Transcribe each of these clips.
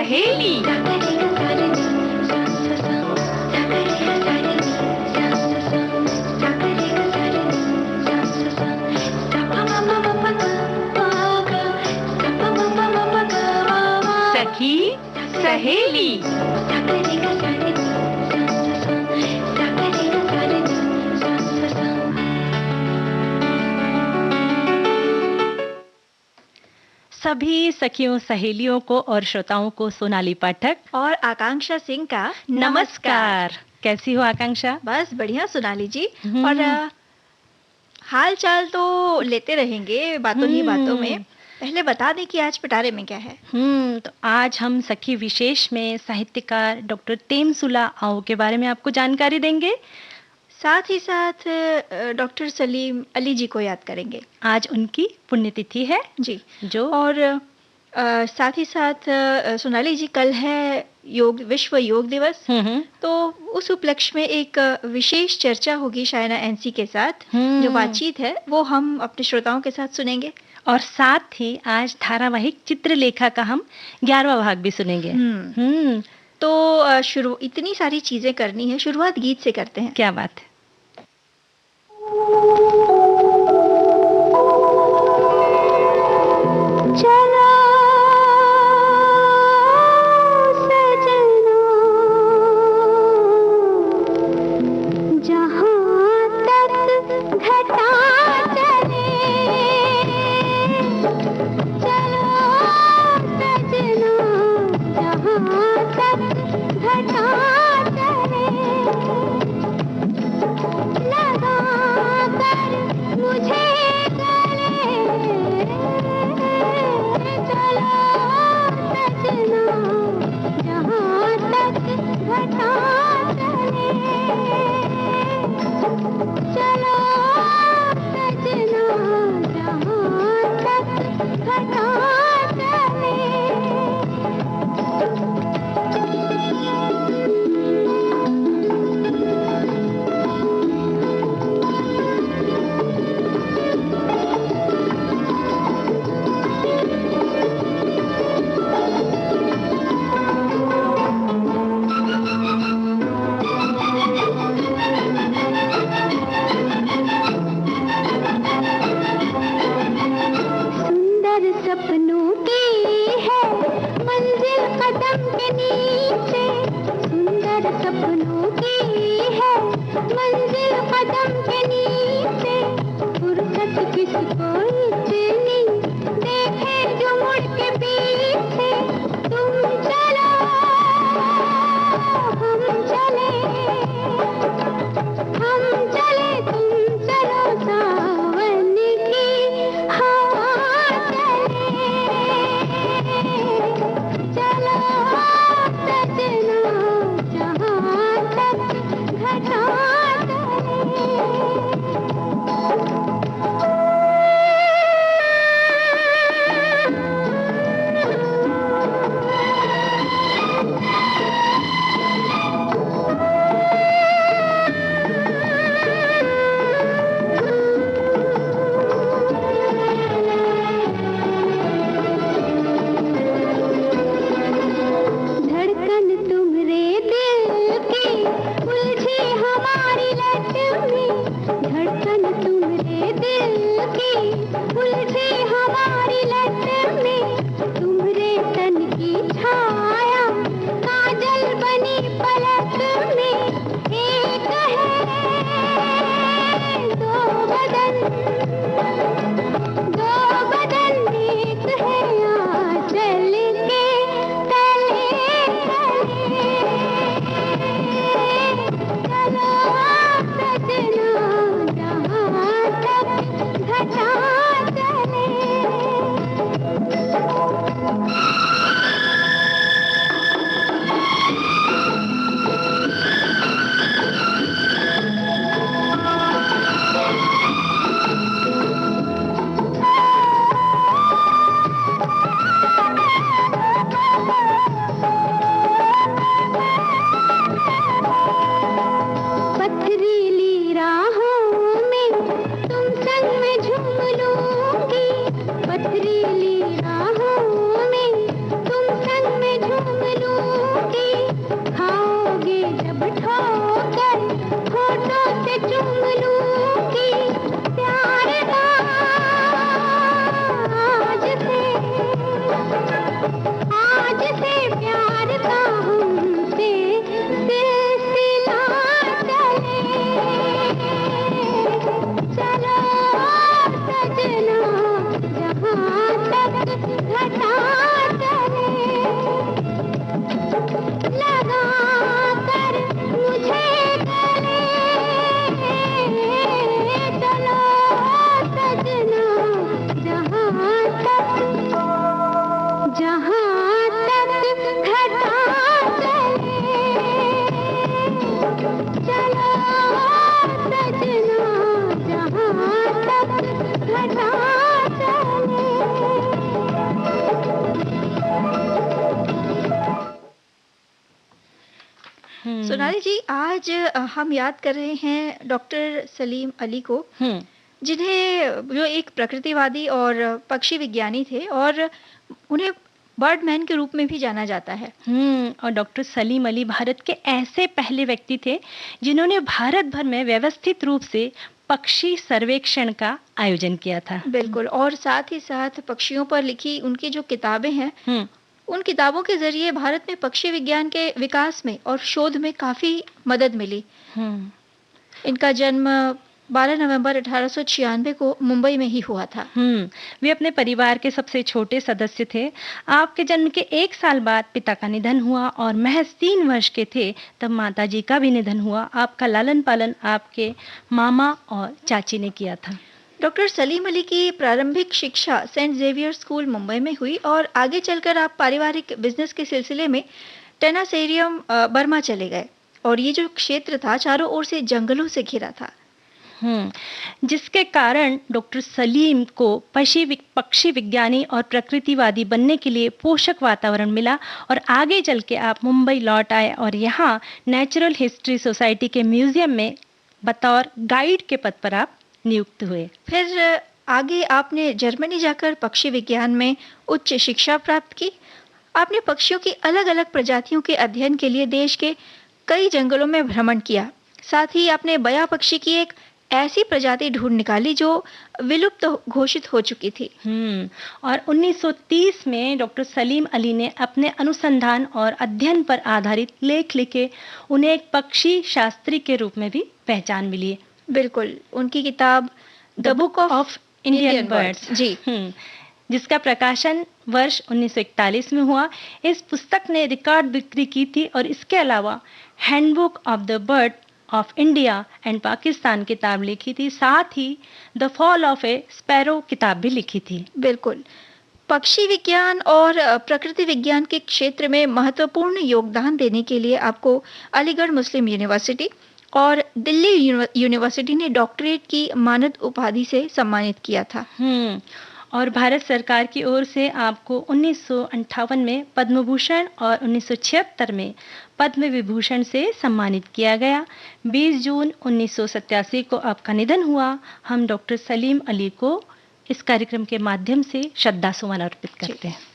सहेली। सखी सहेली। सभी सखियों सहेलियों को और श्रोताओं को सोनाली पाठक और आकांक्षा सिंह का नमस्कार। कैसी हो आकांक्षा? बस बढ़िया सोनाली जी। और हाल चाल तो लेते रहेंगे बातों ही बातों में। पहले बता दें कि आज पिटारे में क्या है। तो आज हम सखी विशेष में साहित्यकार डॉक्टर तेमसुला आओ के बारे में आपको जानकारी देंगे। साथ ही साथ डॉक्टर सलीम अली जी को याद करेंगे। आज उनकी पुण्यतिथि है जी। जो और साथ ही साथ सोनाली जी कल है विश्व योग दिवस। तो उस उपलक्ष्य में एक विशेष चर्चा होगी शायना एनसी के साथ। जो बातचीत है वो हम अपने श्रोताओं के साथ सुनेंगे। और साथ ही आज धारावाहिक चित्रलेखा का हम 11वां भाग भी सुनेंगे। तो इतनी सारी चीजें करनी है। शुरुआत गीत से करते हैं। क्या बात है। सोनाली जी, आज हम याद कर रहे हैं डॉक्टर सलीम अली को, जिन्हें जो एक प्रकृतिवादी और पक्षी विज्ञानी थे और उन्हें बर्डमैन के रूप में भी जाना जाता है। और डॉक्टर सलीम अली भारत के ऐसे पहले व्यक्ति थे जिन्होंने भारत भर में व्यवस्थित रूप से पक्षी सर्वेक्षण का आयोजन किया था। बिल्कुल, और साथ ही साथ पक्षियों पर लिखी उनकी जो किताबें हैं, उन किताबों के जरिए भारत में पक्षी विज्ञान के विकास में और शोध में काफी मदद मिली। इनका जन्म 12 नवंबर 1896 को मुंबई में ही हुआ था। वे अपने परिवार के सबसे छोटे सदस्य थे। आपके जन्म के 1 साल बाद पिता का निधन हुआ और महज 3 वर्ष के थे तब माताजी का भी निधन हुआ। आपका लालन पालन आपके मामा और चाची ने किया था। डॉक्टर सलीम अली की प्रारंभिक शिक्षा सेंट जेवियर स्कूल मुंबई में हुई और आगे चलकर आप पारिवारिक बिजनेस के सिलसिले में टेनासेरियम बर्मा चले गए, और ये जो क्षेत्र था चारों ओर से जंगलों से घिरा था। जिसके कारण डॉक्टर सलीम को पक्षी विज्ञानी और प्रकृतिवादी बनने के लिए पोषक वातावरण मिला और आगे चल के आप मुंबई लौट आए और यहाँ नेचुरल हिस्ट्री सोसाइटी के म्यूजियम में बतौर गाइड के पद पर आप नियुक्त हुए। फिर आगे आपने जर्मनी जाकर पक्षी विज्ञान में उच्च शिक्षा प्राप्त की। आपने पक्षियों की अलग-अलग प्रजातियों के अध्ययन के लिए देश के कई जंगलों में भ्रमण किया। साथ ही आपने बया पक्षी की एक ऐसी प्रजाति ढूंढ निकाली जो विलुप्त घोषित हो चुकी थी। और 1930 में डॉक्टर सलीम अली ने अपने अनुसंधान और अध्ययन पर आधारित लेख लिखे। उन्हें एक पक्षी शास्त्री के रूप में भी पहचान मिली। बिल्कुल, उनकी किताब the book of Indian birds, जी, जिसका प्रकाशन वर्ष 1941 में हुआ। इस पुस्तक ने रिकॉर्ड बिक्री की थी और इसके अलावा handbook of the bird of India and Pakistan किताब लिखी थी। साथ ही the fall of a sparrow किताब भी लिखी थी। बिल्कुल, पक्षी विज्ञान और प्रकृति विज्ञान के क्षेत्र में महत्वपूर्ण योगदान देने के लिए आपको अलीगढ़ मुस्लिम यूनिवर्सिटी और दिल्ली यूनिवर्सिटी ने डॉक्टरेट की मानद उपाधि से सम्मानित किया था। और भारत सरकार की ओर से आपको 1958 में पद्म भूषण और 1976 में पद्म विभूषण से सम्मानित किया गया। 20 जून 1987 को आपका निधन हुआ। हम डॉक्टर सलीम अली को इस कार्यक्रम के माध्यम से श्रद्धा सुमन अर्पित करते हैं।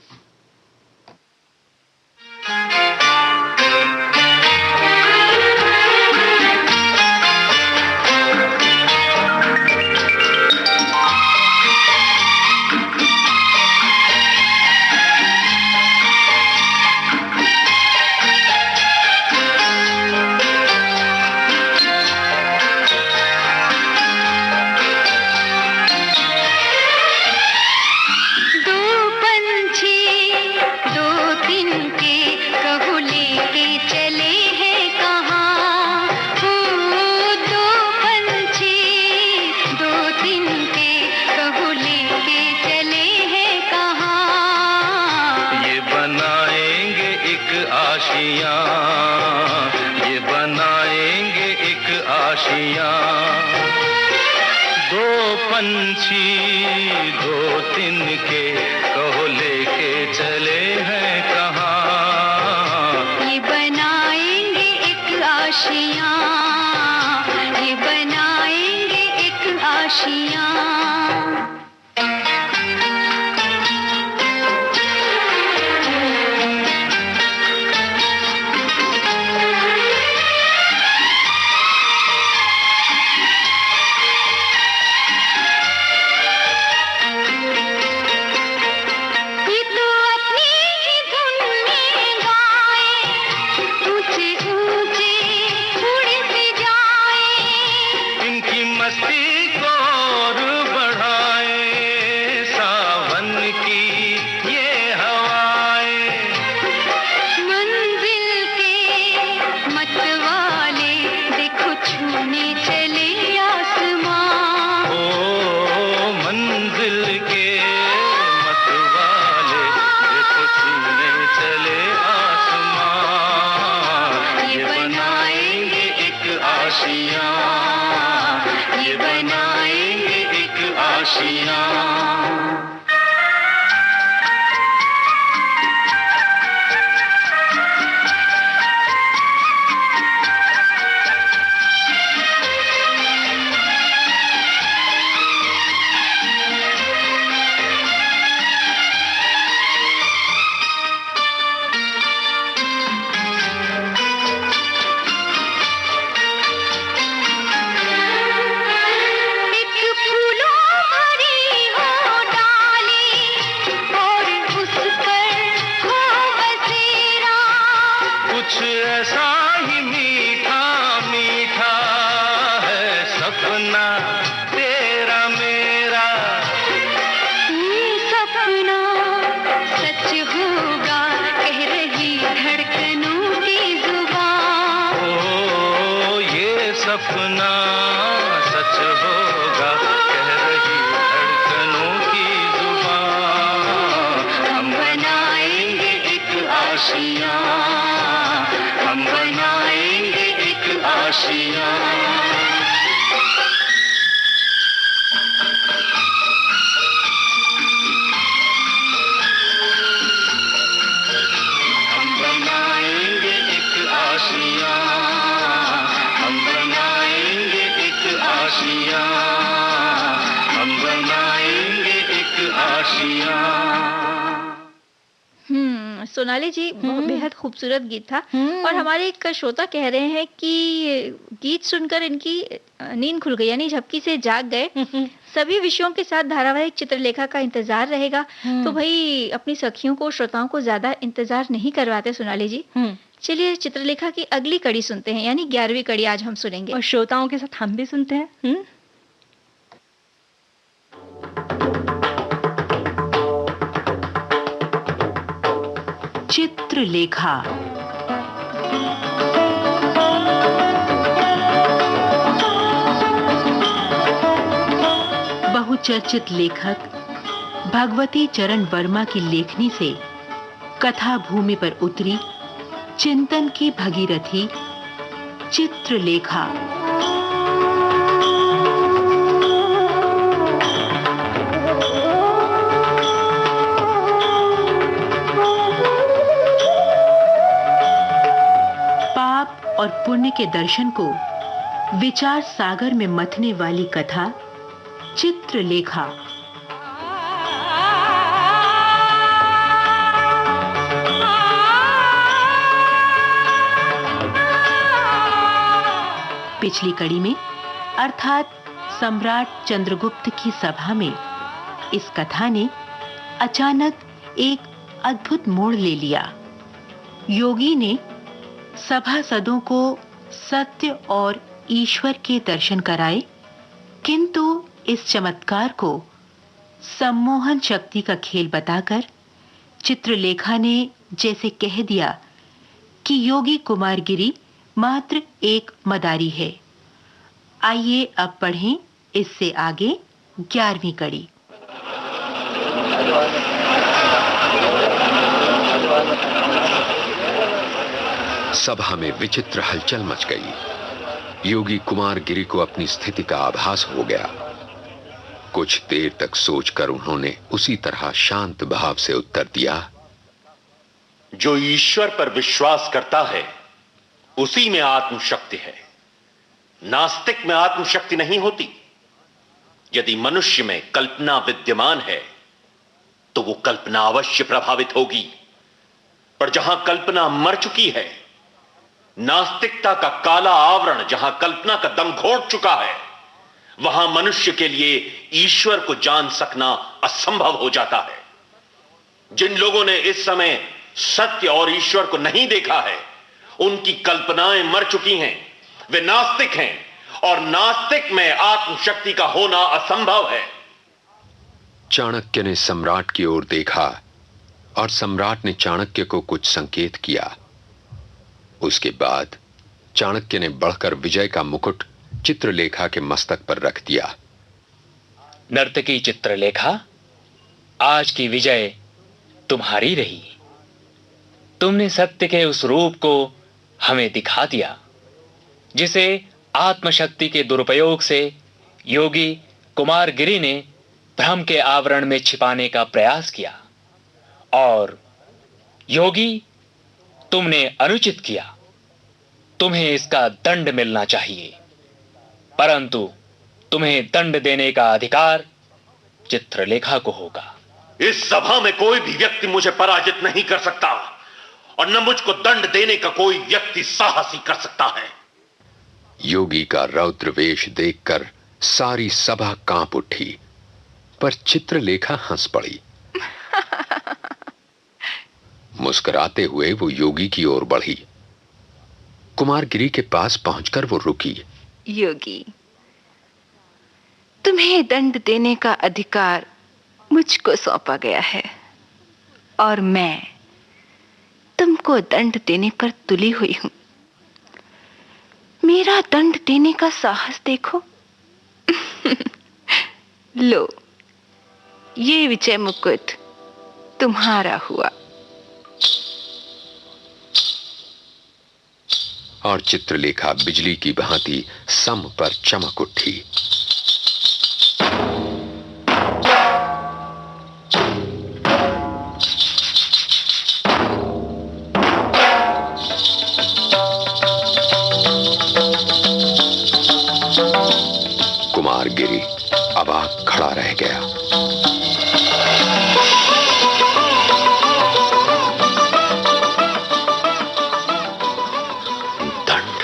सपना सच होगा, कह रही धड़कनों की जुबान। हम बनाएंगे एक आशियां, हम बनाएंगे एक आशियां। सोनाली जी, बेहद खूबसूरत गीत था। और हमारे एक श्रोता कह रहे हैं कि गीत सुनकर इनकी नींद खुल गई, यानी झपकी से जाग गए। सभी विषयों के साथ धारावाहिक चित्रलेखा का इंतजार रहेगा। तो भाई अपनी सखियों को, श्रोताओं को ज्यादा इंतजार नहीं करवाते सोनाली जी। चलिए चित्रलेखा की अगली कड़ी सुनते हैं, यानी 11वीं कड़ी आज हम सुनेंगे, और श्रोताओं के साथ हम भी सुनते हैं। चित्रलेखा। बहुचर्चित लेखक भगवती चरण वर्मा की लेखनी से कथा भूमि पर उतरी चिंतन की भगीरथी चित्रलेखा। पाप और पुण्य के दर्शन को विचार सागर में मथने वाली कथा चित्रलेखा। पिछली कड़ी में अर्थात सम्राट चंद्रगुप्त की सभा में इस कथा ने अचानक एक अद्भुत मोड़ ले लिया। योगी ने सभासदों को सत्य और ईश्वर के दर्शन कराए, किंतु इस चमत्कार को सम्मोहन शक्ति का खेल बताकर चित्रलेखा ने जैसे कह दिया कि योगी कुमारगिरी मात्र एक मदारी है। आइए अब पढ़ें इससे आगे 11वीं कड़ी। सभा में विचित्र हलचल मच गई। योगी कुमारगिरी को अपनी स्थिति का आभास हो गया। कुछ देर तक सोचकर उन्होंने उसी तरह शांत भाव से उत्तर दिया, जो ईश्वर पर विश्वास करता है उसी में आत्मशक्ति है। नास्तिक में आत्मशक्ति नहीं होती। यदि मनुष्य में कल्पना विद्यमान है तो वो कल्पना अवश्य प्रभावित होगी, पर जहां कल्पना मर चुकी है, नास्तिकता का काला आवरण जहां कल्पना का दम घोट चुका है, वहां मनुष्य के लिए ईश्वर को जान सकना असंभव हो जाता है। जिन लोगों ने इस समय सत्य और ईश्वर को नहीं देखा है, उनकी कल्पनाएं मर चुकी हैं, वे नास्तिक हैं, और नास्तिक में आत्मशक्ति का होना असंभव है। चाणक्य ने सम्राट की ओर देखा और सम्राट ने चाणक्य को कुछ संकेत किया। उसके बाद चाणक्य ने बढ़कर विजय का मुकुट चित्रलेखा के मस्तक पर रख दिया। नर्तकी चित्रलेखा, आज की विजय तुम्हारी रही। तुमने सत्य के उस रूप को हमें दिखा दिया जिसे आत्मशक्ति के दुरुपयोग से योगी कुमारगिरी ने भ्रम के आवरण में छिपाने का प्रयास किया। और योगी, तुमने अनुचित किया। तुम्हें इसका दंड मिलना चाहिए, परंतु तुम्हें दंड देने का अधिकार चित्रलेखा को होगा। इस सभा में कोई भी व्यक्ति मुझे पराजित नहीं कर सकता, और न मुझको दंड देने का कोई व्यक्ति साहस ही कर सकता है। योगी का रौद्र वेश देखकर सारी सभा कांप उठी, पर चित्रलेखा हंस पड़ी। मुस्कुराते हुए वो योगी की ओर बढ़ी। कुमारगिरी के पास पहुंचकर वो रुकी। योगी, तुम्हें दंड देने का अधिकार मुझको सौंपा गया है, और मैं तुमको दंड देने पर तुली हुई हूं। मेरा मेरा दंड देने का साहस देखो। लो, ये विजय मुकुट तुम्हारा हुआ। और चित्रलेखा बिजली की भांति सम पर चमक उठी। कुमारगिरी अवाक खड़ा रह गया। दंड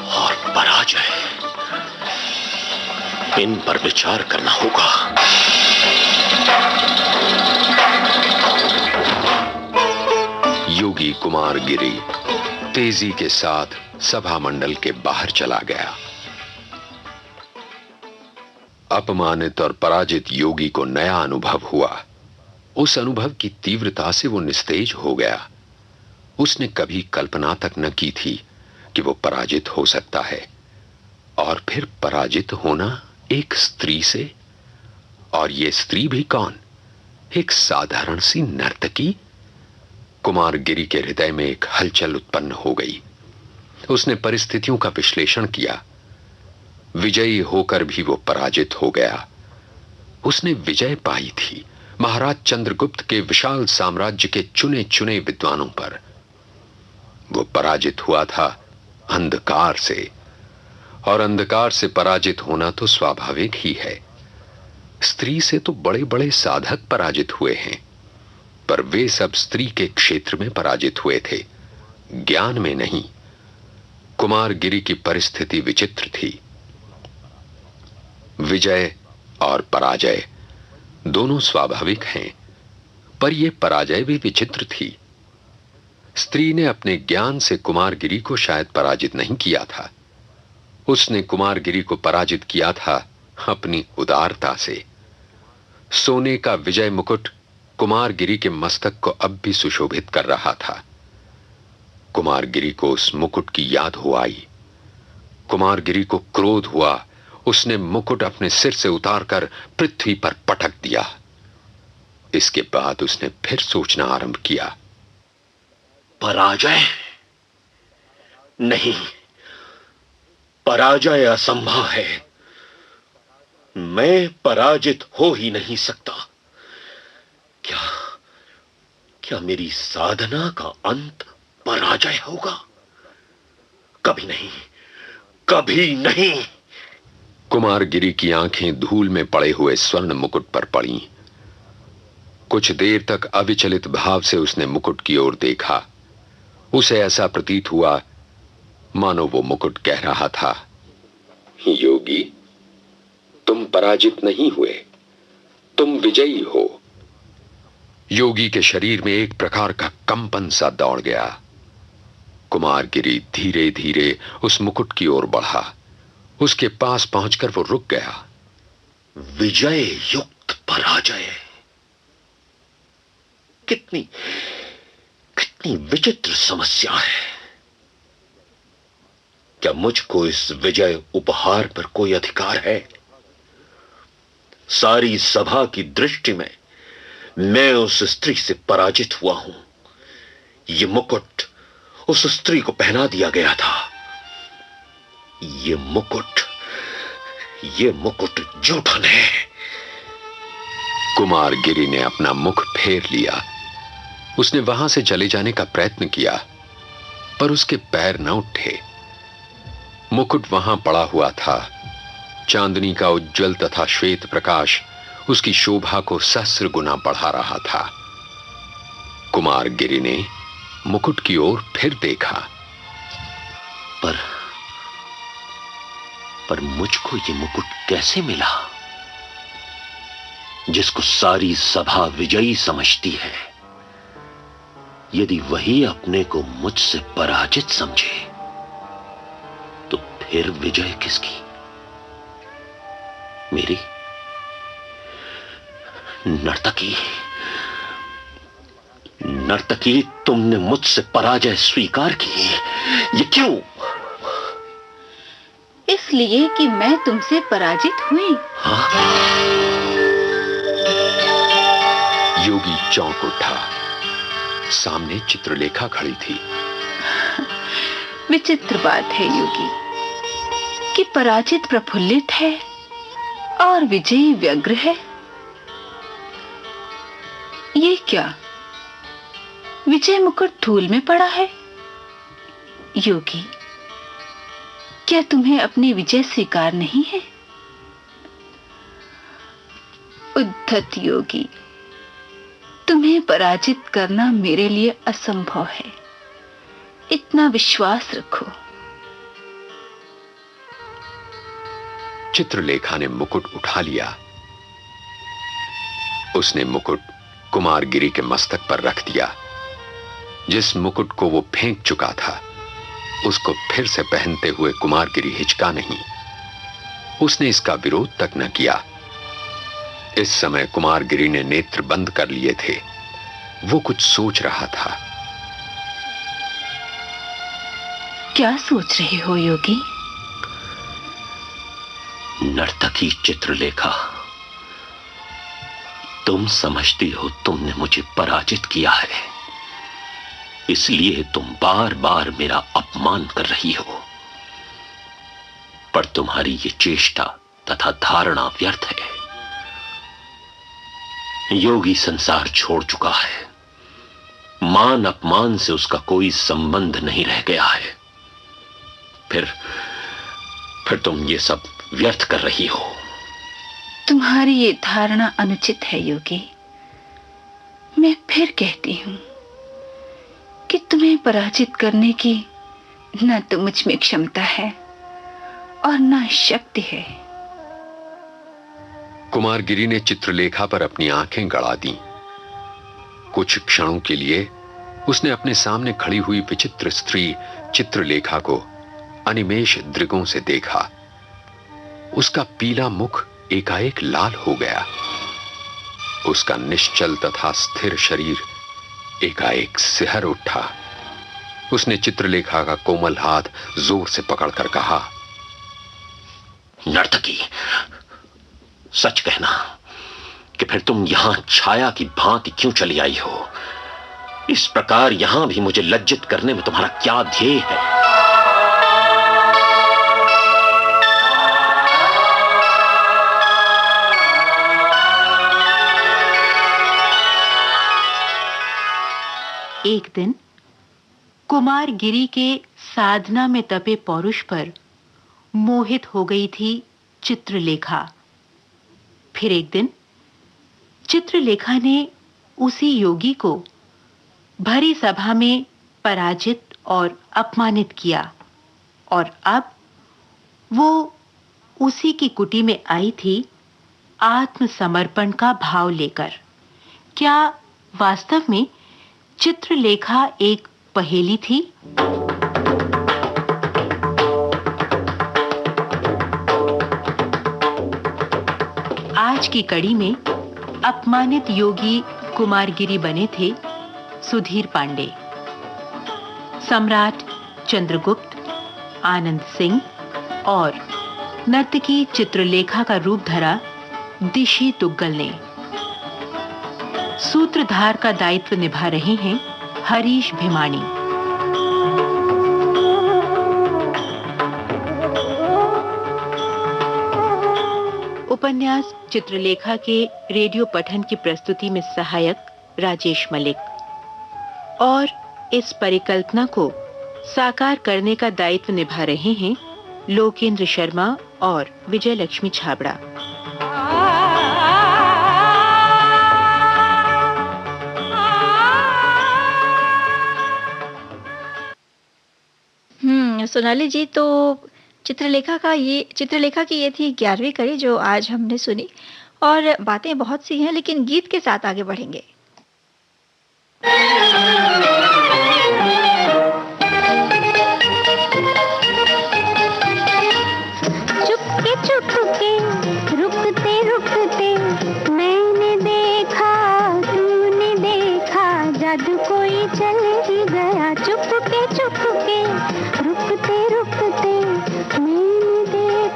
और पराजय, इन पर विचार करना होगा। योगी कुमारगिरी तेजी के साथ सभा मंडल के बाहर चला गया। अपमानित और पराजित योगी को नया अनुभव हुआ। उस अनुभव की तीव्रता से वो निस्तेज हो गया। उसने कभी कल्पना तक न की थी कि वो पराजित हो सकता है, और फिर पराजित होना एक स्त्री से। और ये स्त्री भी कौन? एक साधारण सी नर्तकी। कुमारगिरी के हृदय में एक हलचल उत्पन्न हो गई। उसने परिस्थितियों का विश्लेषण किया। विजयी होकर भी वो पराजित हो गया। उसने विजय पाई थी महाराज चंद्रगुप्त के विशाल साम्राज्य के चुने चुने विद्वानों पर। वो पराजित हुआ था अंधकार से, और अंधकार से पराजित होना तो स्वाभाविक ही है। स्त्री से तो बड़े बड़े साधक पराजित हुए हैं, पर वे सब स्त्री के क्षेत्र में पराजित हुए थे, ज्ञान में नहीं। कुमारगिरी की परिस्थिति विचित्र थी। विजय और पराजय दोनों स्वाभाविक हैं, पर यह पराजय भी विचित्र थी। स्त्री ने अपने ज्ञान से कुमारगिरी को शायद पराजित नहीं किया था। उसने कुमारगिरी को पराजित किया था अपनी उदारता से। सोने का विजय मुकुट कुमारगिरी के मस्तक को अब भी सुशोभित कर रहा था। कुमारगिरी को उस मुकुट की याद हो आई। कुमारगिरी को क्रोध हुआ। उसने मुकुट अपने सिर से उतारकर पृथ्वी पर पटक दिया। इसके बाद उसने फिर सोचना आरंभ किया। पराजय नहीं, पराजय असंभव है। मैं पराजित हो ही नहीं सकता। क्या मेरी साधना का अंत पराजय होगा? कभी नहीं, कभी नहीं। कुमारगिरी की आंखें धूल में पड़े हुए स्वर्ण मुकुट पर पड़ीं। कुछ देर तक अविचलित भाव से उसने मुकुट की ओर देखा। उसे ऐसा प्रतीत हुआ मानो वो मुकुट कह रहा था, योगी, तुम पराजित नहीं हुए, तुम विजयी हो। योगी के शरीर में एक प्रकार का कंपन सा दौड़ गया। कुमारगिरी धीरे धीरे उस मुकुट की ओर बढ़ा। उसके पास पहुंचकर वो रुक गया। विजय युक्त पराजय, कितनी विचित्र समस्या है। क्या मुझको इस विजय उपहार पर कोई अधिकार है? सारी सभा की दृष्टि में मैं उस स्त्री से पराजित हुआ हूं। यह मुकुट उस स्त्री को पहना दिया गया था। ये मुकुट जूठन है। कुमारगिरी ने अपना मुख फेर लिया। उसने वहां से चले जाने का प्रयत्न किया, पर उसके पैर न उठे। मुकुट वहां पड़ा हुआ था। चांदनी का उज्जवल तथा श्वेत प्रकाश उसकी शोभा को सहस्र गुना बढ़ा रहा था। कुमारगिरी ने मुकुट की ओर फिर देखा। पर मुझको ये मुकुट कैसे मिला, जिसको सारी सभा विजयी समझती है? यदि वही अपने को मुझसे पराजित समझे, तो फिर विजय किसकी? मेरी? नर्तकी, तुमने मुझसे पराजय स्वीकार की। ये क्यों? इसलिए कि मैं तुमसे पराजित हुई। हाँ? योगी चौंक उठा। सामने चित्रलेखा खड़ी थी। विचित्र बात है योगी कि पराजित प्रफुल्लित है और विजयी व्यग्र है। ये क्या, विजय मुकुट धूल में पड़ा है? योगी, क्या तुम्हें अपनी विजय स्वीकार नहीं है? उद्धत योगी, तुम्हें पराजित करना मेरे लिए असंभव है। इतना विश्वास रखो। चित्रलेखा ने मुकुट उठा लिया। उसने मुकुट कुमारगिरी के मस्तक पर रख दिया। जिस मुकुट को वो फेंक चुका था, उसको फिर से पहनते हुए कुमारगिरी हिचका नहीं। उसने इसका विरोध तक न किया। इस समय कुमारगिरी ने नेत्र बंद कर लिए थे। वो कुछ सोच रहा था। क्या सोच रहे हो योगी? नर्तकी चित्रलेखा, तुम समझती हो तुमने मुझे पराजित किया है, इसलिए तुम बार बार मेरा अपमान कर रही हो। पर तुम्हारी ये चेष्टा तथा धारणा व्यर्थ है। योगी संसार छोड़ चुका है। मान अपमान से उसका कोई संबंध नहीं रह गया है। फिर तुम ये सब व्यर्थ कर रही हो। तुम्हारी ये धारणा अनुचित है योगी। मैं फिर कहती हूं कि तुम्हें पराजित करने की न तो मुझ में क्षमता है और न शक्ति है। कुमारगिरी ने चित्रलेखा पर अपनी आंखें गड़ा दी। कुछ क्षणों के लिए उसने अपने सामने खड़ी हुई विचित्र स्त्री चित्रलेखा को अनिमेष दृगों से देखा। उसका पीला मुख एकाएक लाल हो गया। उसका निश्चल तथा स्थिर शरीर एकाएक सिहर उठा। उसने चित्रलेखा का कोमल हाथ जोर से पकड़कर कहा, नर्तकी, सच कहना कि फिर तुम यहां छाया की भांति क्यों चली आई हो? इस प्रकार यहां भी मुझे लज्जित करने में तुम्हारा क्या ध्येय है? एक दिन कुमारगिरी के साधना में तपे पौरुष पर मोहित हो गई थी चित्रलेखा। फिर एक दिन चित्रलेखा ने उसी योगी को भरी सभा में पराजित और अपमानित किया और अब वो उसी की कुटी में आई थी आत्मसमर्पण का भाव लेकर। क्या वास्तव में चित्रलेखा एक पहेली थी? आज की कड़ी में अपमानित योगी कुमारगिरी बने थे सुधीर पांडे। सम्राट चंद्रगुप्त, आनंद सिंह और नर्तकी चित्रलेखा का रूप धरा दिशी तुग्गल ने। सूत्रधार का दायित्व निभा रहे हैं हरीश भिमानी। उपन्यास चित्रलेखा के रेडियो पठन की प्रस्तुति में सहायक राजेश मलिक और इस परिकल्पना को साकार करने का दायित्व निभा रहे हैं लोकेंद्र शर्मा और विजय लक्ष्मी छाबड़ा। सोनाली जी, तो चित्रलेखा की ये थी 11वीं कड़ी जो आज हमने सुनी। और बातें बहुत सी हैं, लेकिन गीत के साथ आगे बढ़ेंगे। चुपके चुपके रुकते रुकते मैंने देखा, तूने देखा, जादू कोई चल ही गया। चुपके चुपके रुकते रुकते मैंने देखा।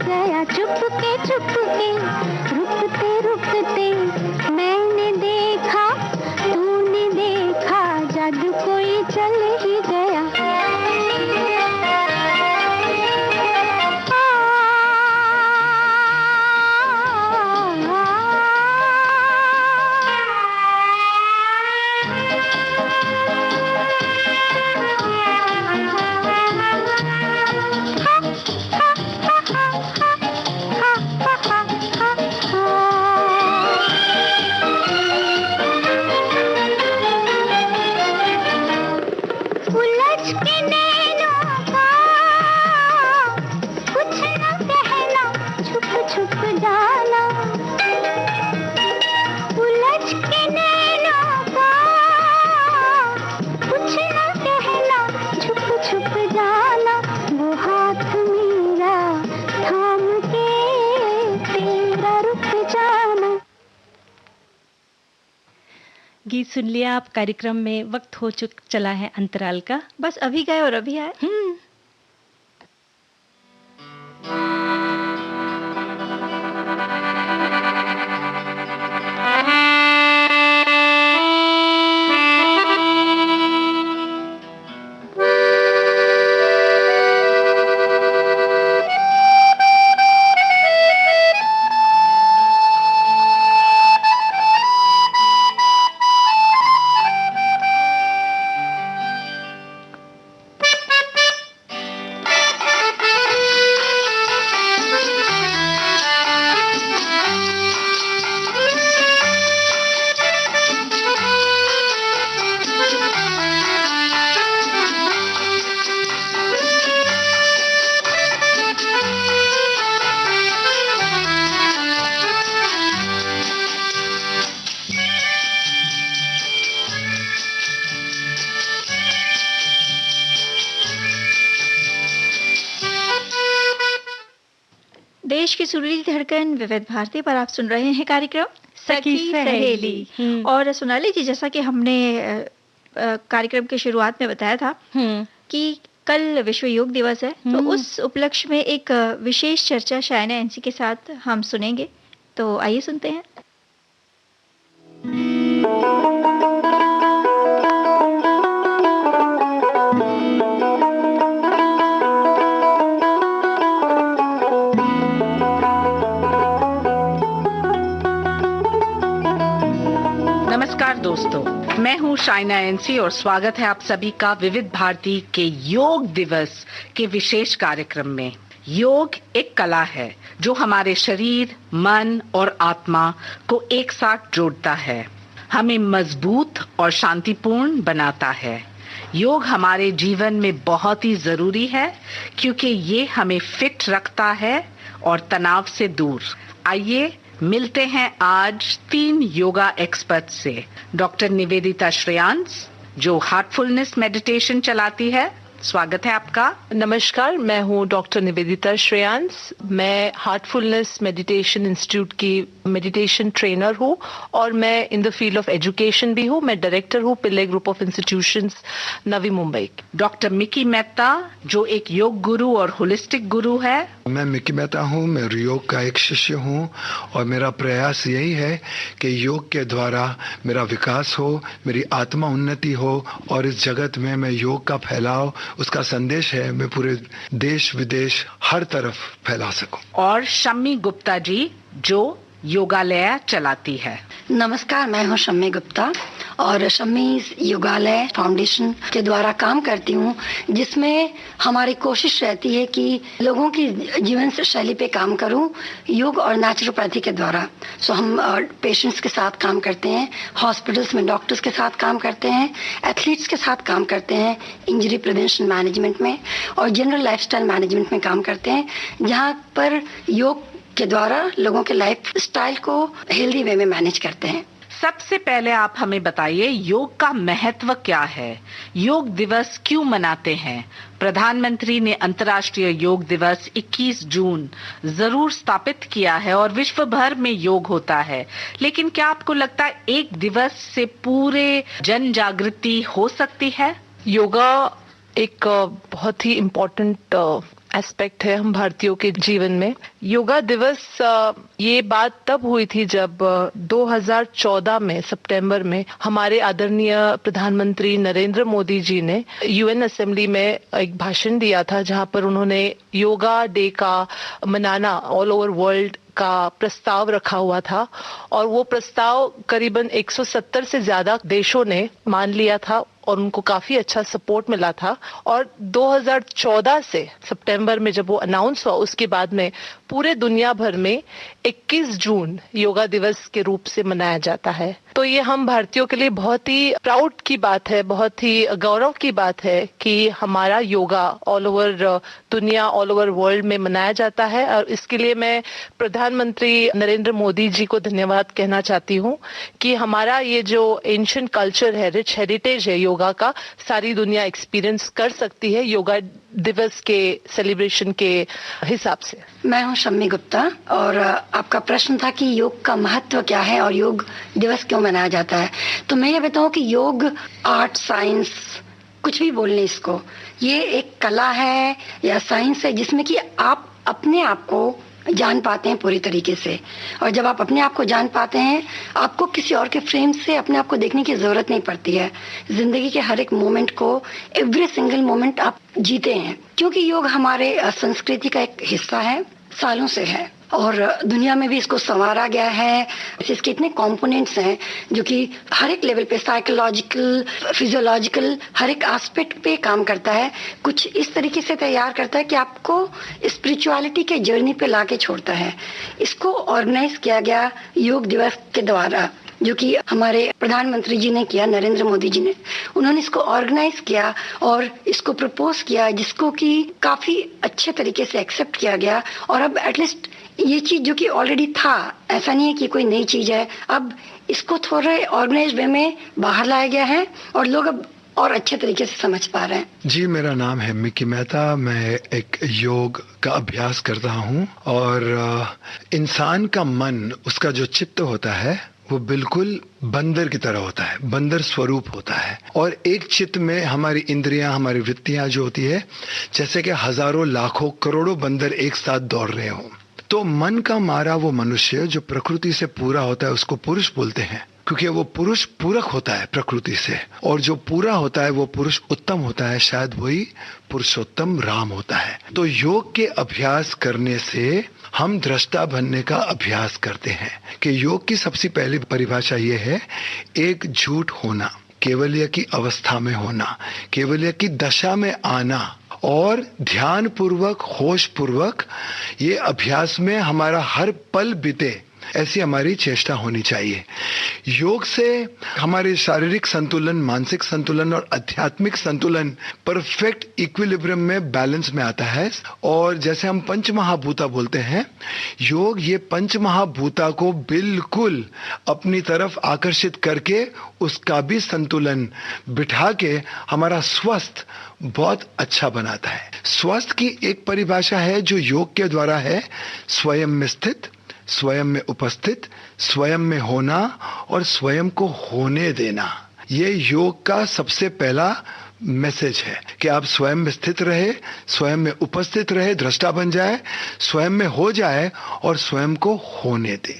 गया। चुपके चुपके रुकते रुकते मैंने देखा, तूने देखा, जादू कोई चल ही गया। गीत सुन लिया आप। कार्यक्रम में वक्त हो चला है अंतराल का। बस अभी गए और अभी आए। देश की सुरीली धड़कन विविध भारती पर आप सुन रहे हैं कार्यक्रम सखी सहेली। और सोनाली जी, जैसा कि हमने कार्यक्रम की शुरुआत में बताया था कि कल विश्व योग दिवस है, तो उस उपलक्ष्य में एक विशेष चर्चा शायना एनसी के साथ हम सुनेंगे। तो आइए सुनते हैं। नमस्कार दोस्तों, मैं हूँ शायना एनसी और स्वागत है आप सभी का विविध भारती के योग दिवस के विशेष कार्यक्रम में। योग एक कला है जो हमारे शरीर, मन और आत्मा को एक साथ जोड़ता है, हमें मजबूत और शांतिपूर्ण बनाता है। योग हमारे जीवन में बहुत ही जरूरी है क्योंकि ये हमें फिट रखता है और तनाव से दूर। आइए मिलते हैं आज 3 योगा एक्सपर्ट से। डॉक्टर निवेदिता श्रेयांस जो हार्टफुलनेस मेडिटेशन चलाती है, स्वागत है आपका। नमस्कार, मैं हूँ डॉक्टर निवेदिता श्रेयांस। मैं हार्टफुलनेस मेडिटेशन इंस्टीट्यूट की मेडिटेशन ट्रेनर हूँ और मैं in the field of education भी हूँ। मैं डायरेक्टर हूँ Pillai group of institutions, Navi Mumbai. Doctor Mickey Mehta जो एक योग गुरु और होलिस्टिक गुरु है। मैं मिकी मेहता हूँ, मैं योग का एक शिष्य हूँ और मेरा प्रयास यही है कि योग के द्वारा मेरा विकास हो, मेरी आत्मा उन्नति हो और इस जगत में मैं योग का फैलाव, उसका संदेश है, मैं पूरे देश विदेश हर तरफ फैला सकूं। और शम्मी गुप्ता जी जो योगालय चलाती है। नमस्कार, मैं हूँ शम्मी गुप्ता और शम्मी योगालय फाउंडेशन के द्वारा काम करती हूँ, जिसमें हमारी कोशिश रहती है कि लोगों की जीवन शैली पे काम करूँ योग और नेचुरोपैथी के द्वारा। सो हम पेशेंट्स के साथ काम करते हैं, हॉस्पिटल्स में डॉक्टर्स के साथ काम करते हैं, एथलीट्स के साथ काम करते हैं, इंजरी प्रिवेंशन मैनेजमेंट में और जनरल लाइफस्टाइल मैनेजमेंट में काम करते हैं, जहाँ पर योग के द्वारा लोगों के लाइफ स्टाइल को हेल्दी वे में मैनेज करते हैं। सबसे पहले आप हमें बताइए योग का महत्व क्या है, योग दिवस क्यों मनाते हैं? प्रधानमंत्री ने अंतर्राष्ट्रीय योग दिवस 21 जून जरूर स्थापित किया है और विश्व भर में योग होता है, लेकिन क्या आपको लगता है एक दिवस से पूरे जन जागृति हो सकती है? योगा एक बहुत ही इम्पोर्टेंट एस्पेक्ट है हम भारतीयों के जीवन में। योगा दिवस ये बात तब हुई थी जब 2014 में सितंबर में हमारे आदरणीय प्रधानमंत्री नरेंद्र मोदी जी ने यूएन असेंबली में एक भाषण दिया था, जहां पर उन्होंने योगा डे का मनाना ऑल ओवर वर्ल्ड का प्रस्ताव रखा हुआ था, और वो प्रस्ताव करीबन 170 से ज्यादा देशों ने मान लिया था और उनको काफी अच्छा सपोर्ट मिला था। और 2014 से सितंबर में जब वो अनाउंस हुआ, उसके बाद में पूरे दुनिया भर में 21 जून योगा दिवस के रूप से मनाया जाता है। तो ये हम भारतीयों के लिए बहुत ही प्राउड की बात है, बहुत ही गौरव की बात है कि हमारा योगा ऑल ओवर दुनिया, ऑल ओवर वर्ल्ड में मनाया जाता है। और इसके लिए मैं प्रधानमंत्री नरेंद्र मोदी जी को धन्यवाद कहना चाहती हूँ कि हमारा ये जो एंशिएंट कल्चर है, रिच हेरिटेज है योगा का, सारी दुनिया एक्सपीरियंस कर सकती है योगा दिवस के सेलिब्रेशन के हिसाब से। मैं हूं शम्मी गुप्ता, और आपका प्रश्न था कि योग का महत्व क्या है और योग दिवस क्यों मनाया जाता है। तो मैं ये बताऊं कि योग आर्ट, साइंस, कुछ भी बोल लें इसको, ये एक कला है या साइंस है जिसमें कि आप अपने आप को जान पाते हैं पूरी तरीके से। और जब आप अपने आप को जान पाते हैं, आपको किसी और के फ्रेम से अपने आप को देखने की जरूरत नहीं पड़ती है। जिंदगी के हर एक मोमेंट को, एवरी सिंगल मोमेंट आप जीते हैं, क्योंकि योग हमारे संस्कृति का एक हिस्सा है, सालों से है, और दुनिया में भी इसको संवारा गया है। इसके इतने कंपोनेंट्स हैं जो कि हर एक लेवल पे, साइकोलॉजिकल, फिजियोलॉजिकल, हर एक एस्पेक्ट पे काम करता है। कुछ इस तरीके से तैयार करता है कि आपको स्पिरिचुअलिटी के जर्नी पे लाके छोड़ता है। इसको ऑर्गेनाइज किया गया योग दिवस के द्वारा, जो कि हमारे प्रधानमंत्री जी ने किया, नरेंद्र मोदी जी ने। उन्होंने इसको ऑर्गेनाइज किया और इसको प्रपोज किया, जिसको कि काफी अच्छे तरीके से एक्सेप्ट किया गया। और अब एटलीस्ट ये चीज जो कि ऑलरेडी था, ऐसा नहीं है कि कोई नई चीज है, अब इसको थोड़े ऑर्गेनाइज वे में बाहर लाया गया है और लोग अब और अच्छे तरीके से समझ पा रहे हैं। जी, मेरा नाम है मिकी मेहता। मैं एक योग का अभ्यास करता हूँ, और इंसान का मन, उसका जो चित्त होता है वो बिल्कुल बंदर की तरह होता है, बंदर स्वरूप होता है। और एक चित्त में हमारी इंद्रियां, हमारी वृत्तियां जो होती है, जैसे कि हजारों, लाखों, करोड़ों बंदर एक साथ दौड़ रहे हो। तो मन का मारा वो मनुष्य जो प्रकृति से पूरा होता है, उसको पुरुष बोलते हैं, क्योंकि वो पुरुष पूरक होता है प्रकृति से, और जो पूरा होता है वो पुरुष उत्तम होता है, शायद वही पुरुषोत्तम राम होता है। तो योग के अभ्यास करने से हम दृष्टा बनने का अभ्यास करते हैं कि योग की सबसे पहली परिभाषा ये है, एक झूठ होना, केवल्य की अवस्था में होना, केवल्य की दशा में आना, और ध्यान पूर्वक, होश पूर्वक ये अभ्यास में हमारा हर पल बीते, ऐसी हमारी चेष्टा होनी चाहिए। योग से हमारे शारीरिक संतुलन, मानसिक संतुलन और आध्यात्मिक संतुलन परफेक्ट इक्विलिब्रियम में, बैलेंस में आता है। और जैसे हम पंचमहाभूता बोलते हैं, योग ये पंचमहाभूता को बिल्कुल अपनी तरफ आकर्षित करके उसका भी संतुलन बिठा के हमारा स्वस्थ बहुत अच्छा बनाता है। स्वस्थ की एक परिभाषा है जो योग के द्वारा है, स्वयं में स्थित, स्वयं में उपस्थित, स्वयं में होना और स्वयं को होने देना। ये योग का सबसे पहला मैसेज है कि आप स्वयं में स्थित रहे, स्वयं में उपस्थित रहे, दृष्टा बन जाए, स्वयं में हो जाए और स्वयं को होने दे।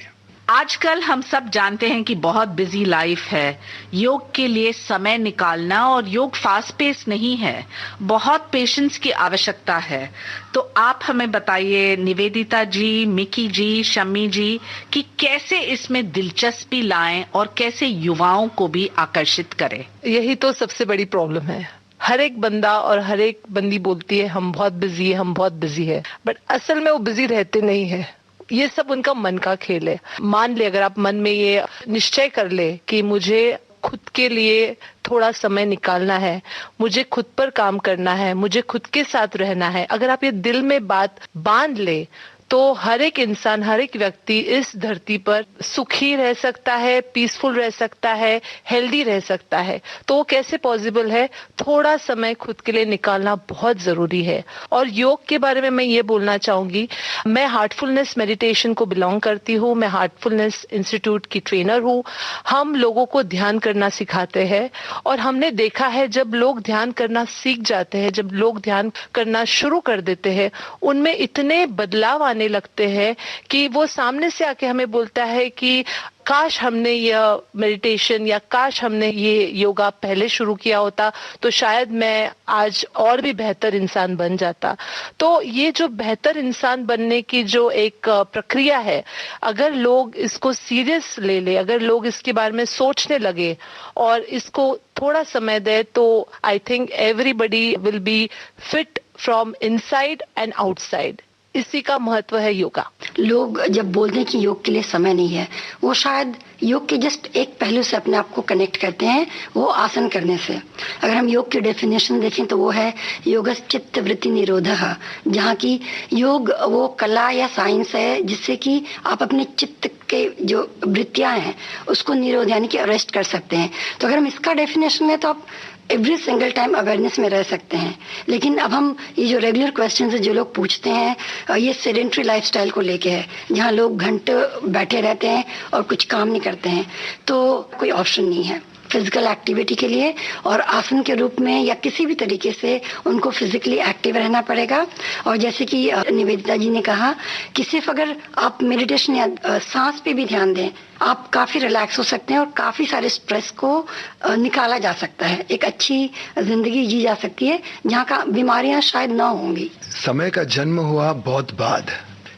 आजकल हम सब जानते हैं कि बहुत बिजी लाइफ है, योग के लिए समय निकालना, और योग फास्ट पेस नहीं है, बहुत पेशेंस की आवश्यकता है। तो आप हमें बताइए निवेदिता जी, मिकी जी, शम्मी जी, कि कैसे इसमें दिलचस्पी लाएं और कैसे युवाओं को भी आकर्षित करें। यही तो सबसे बड़ी प्रॉब्लम है। हर एक बंदा और हर एक बंदी बोलती है हम बहुत बिजी है, हम बहुत बिजी है, बट असल में वो बिजी रहते नहीं है। ये सब उनका मन का खेल है। मान ले, अगर आप मन में ये निश्चय कर ले कि मुझे खुद के लिए थोड़ा समय निकालना है, मुझे खुद पर काम करना है, मुझे खुद के साथ रहना है, अगर आप ये दिल में बात बांध ले तो हर एक इंसान, हर एक व्यक्ति इस धरती पर सुखी रह सकता है, पीसफुल रह सकता है, हेल्दी रह सकता है। तो वो कैसे पॉसिबल है? थोड़ा समय खुद के लिए निकालना बहुत जरूरी है। और योग के बारे में मैं ये बोलना चाहूंगी, मैं हार्टफुलनेस मेडिटेशन को बिलोंग करती हूँ, मैं हार्टफुलनेस इंस्टीट्यूट की ट्रेनर हूँ। हम लोगों को ध्यान करना सिखाते हैं और हमने देखा है जब लोग ध्यान करना सीख जाते हैं, जब लोग ध्यान करना शुरू कर देते हैं, उनमें इतने बदलाव आने लगते हैं कि वो सामने से आके हमें बोलता है कि काश हमने यह मेडिटेशन या काश हमने ये योगा पहले शुरू किया होता तो शायद मैं आज और भी बेहतर इंसान बन जाता। तो ये जो बेहतर इंसान बनने की जो एक प्रक्रिया है, अगर लोग इसको सीरियस ले, अगर लोग इसके बारे में सोचने लगे और इसको थोड़ा समय दे, तो I think everybody will be fit from inside and outside. इसी का महत्व है योगा। लोग जब बोलते हैं कि योग के लिए समय नहीं है, वो शायद योग के जस्ट एक पहलू से अपने आप को कनेक्ट करते हैं, वो आसन करने से। अगर हम योग की डेफिनेशन देखें तो वो है योगस् चित्त वृत्ति निरोधः, जहाँ की योग वो कला या साइंस है जिससे कि आप अपने चित्त के जो वृत्तियां हैं उसको निरोध यानी कि अरेस्ट कर सकते हैं। तो अगर हम इसका डेफिनेशन लें तो आप एवरी सिंगल टाइम अवेयरनेस में रह सकते हैं। लेकिन अब हम ये जो रेगुलर क्वेश्चंस है जो लोग पूछते हैं, ये सेडेंट्री लाइफस्टाइल को लेके है, जहाँ लोग घंटे बैठे रहते हैं और कुछ काम नहीं करते हैं, तो कोई ऑप्शन नहीं है फिजिकल एक्टिविटी के लिए। और आसन के रूप में या किसी भी तरीके से उनको फिजिकली एक्टिव रहना पड़ेगा। और जैसे कि निवेदिता जी ने कहा कि सिर्फ अगर आप मेडिटेशन या सांस पे भी ध्यान दें, आप काफी रिलैक्स हो सकते हैं और काफी सारे स्ट्रेस को निकाला जा सकता है। एक अच्छी जिंदगी जी जा सकती है जहाँ का बीमारियां शायद ना होंगी। समय का जन्म हुआ बहुत बाद,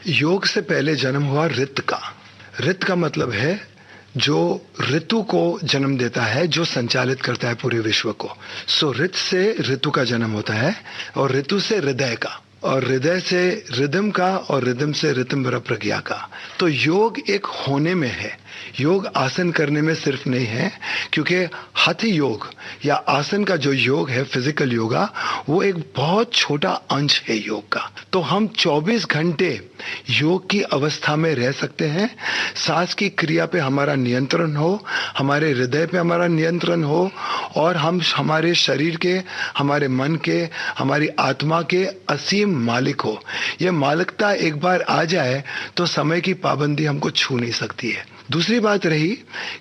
योग से पहले जन्म हुआ ऋत का। ऋत का मतलब है जो ऋतु को जन्म देता है, जो संचालित करता है पूरे विश्व को। सो ऋत से ऋतु का जन्म होता है और ऋतु से हृदय का, और हृदय से रिदम का, और रिदम से ऋतंभर प्रज्ञा का। तो योग एक होने में है, योग आसन करने में सिर्फ नहीं है, क्योंकि हठ योग या आसन का जो योग है फिजिकल योगा, वो एक बहुत छोटा अंश है योग का। तो हम 24 घंटे योग की अवस्था में रह सकते हैं। सांस की क्रिया पे हमारा नियंत्रण हो, हमारे हृदय पे हमारा नियंत्रण हो, और हम हमारे शरीर के, हमारे मन के, हमारी आत्मा के असीम मालिक हो। ये मालिकता एक बार आ जाए तो समय की पाबंदी हमको छू नहीं सकती है। दूसरी बात रही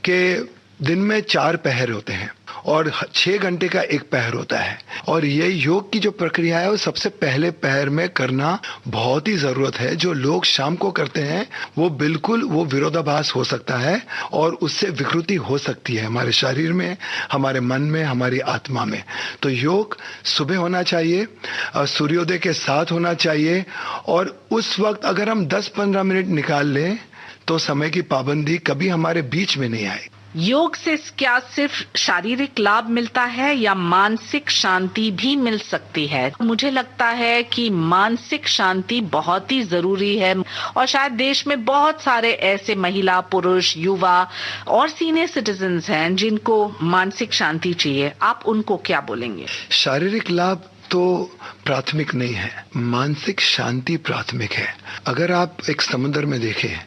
कि दिन में 4 पहर होते हैं और 6 घंटे का एक पहर होता है, और ये योग की जो प्रक्रिया है वो सबसे पहले पहर में करना बहुत ही जरूरत है। जो लोग शाम को करते हैं वो बिल्कुल वो विरोधाभास हो सकता है और उससे विकृति हो सकती है हमारे शरीर में, हमारे मन में, हमारी आत्मा में। तो योग सुबह होना चाहिए, सूर्योदय के साथ होना चाहिए, और उस वक्त अगर हम 10-15 मिनट निकाल लें तो समय की पाबंदी कभी हमारे बीच में नहीं आए। योग से क्या सिर्फ शारीरिक लाभ मिलता है या मानसिक शांति भी मिल सकती है? मुझे लगता है कि मानसिक शांति बहुत ही जरूरी है, और शायद देश में बहुत सारे ऐसे महिला, पुरुष, युवा और सीनियर सिटीजन्स हैं जिनको मानसिक शांति चाहिए। आप उनको क्या बोलेंगे? शारीरिक लाभ तो प्राथमिक नहीं है, मानसिक शांति प्राथमिक है। अगर आप एक समुद्र में देखें